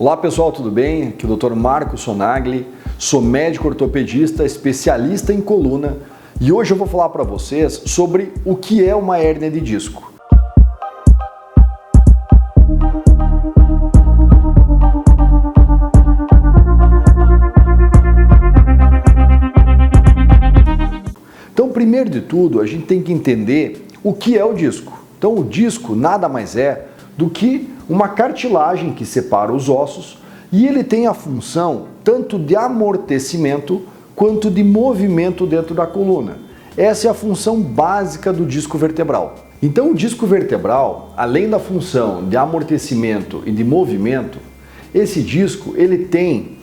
Olá pessoal, tudo bem? Aqui é o Dr. Marco Sonagli, sou médico ortopedista, especialista em coluna e hoje eu vou falar para vocês sobre o que é uma hérnia de disco. Então, primeiro de tudo, a gente tem que entender o que é o disco. Então, o disco nada mais é do que uma cartilagem que separa os ossos e ele tem a função tanto de amortecimento quanto de movimento dentro da coluna. Essa é a função básica do disco vertebral. Então, o disco vertebral, além da função de amortecimento e de movimento, esse disco ele tem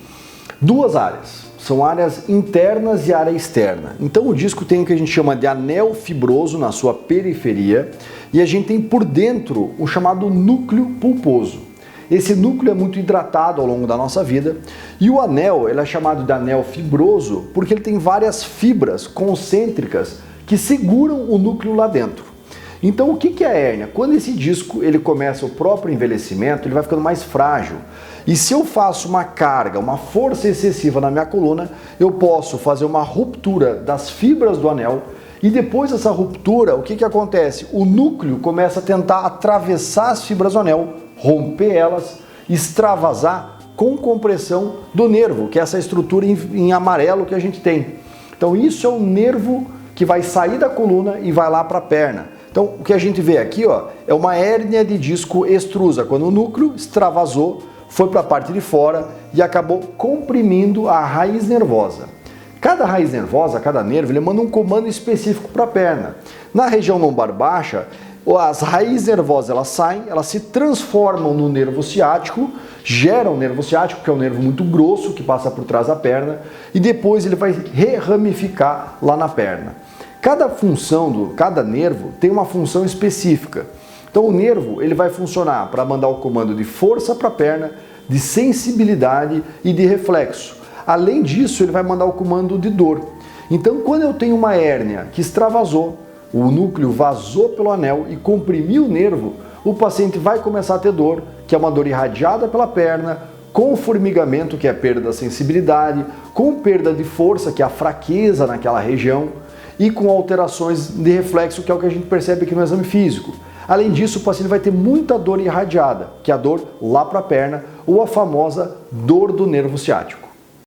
duas áreas. São áreas internas e área externa. Então o disco tem o que a gente chama de anel fibroso na sua periferia e a gente tem por dentro o chamado núcleo pulposo. Esse núcleo é muito hidratado ao longo da nossa vida e o anel ele é chamado de anel fibroso porque ele tem várias fibras concêntricas que seguram o núcleo lá dentro. Então o que é a hérnia? Quando esse disco ele começa o próprio envelhecimento, ele vai ficando mais frágil. E se eu faço uma carga, uma força excessiva na minha coluna, eu posso fazer uma ruptura das fibras do anel e depois dessa ruptura, o que acontece? O núcleo começa a tentar atravessar as fibras do anel, romper elas, extravasar com compressão do nervo, que é essa estrutura em amarelo que a gente tem. Então isso é o nervo que vai sair da coluna e vai lá para a perna. Então o que a gente vê aqui é uma hérnia de disco extrusa, quando o núcleo extravasou, foi para a parte de fora e acabou comprimindo a raiz nervosa. Cada raiz nervosa, cada nervo, ele manda um comando específico para a perna. Na região lombar baixa, as raízes nervosas elas saem, elas se transformam no nervo ciático, geram o nervo ciático, que é um nervo muito grosso que passa por trás da perna, e depois ele vai re-ramificar lá na perna. Cada nervo tem uma função específica. Então o nervo ele vai funcionar para mandar o comando de força para a perna, de sensibilidade e de reflexo. Além disso, ele vai mandar o comando de dor. Então quando eu tenho uma hérnia que extravasou, o núcleo vazou pelo anel e comprimiu o nervo, o paciente vai começar a ter dor, que é uma dor irradiada pela perna, com formigamento, que é a perda da sensibilidade, com perda de força, que é a fraqueza naquela região, e com alterações de reflexo, que é o que a gente percebe aqui no exame físico. Além disso, o paciente vai ter muita dor irradiada, que é a dor lá para a perna ou a famosa dor do nervo ciático.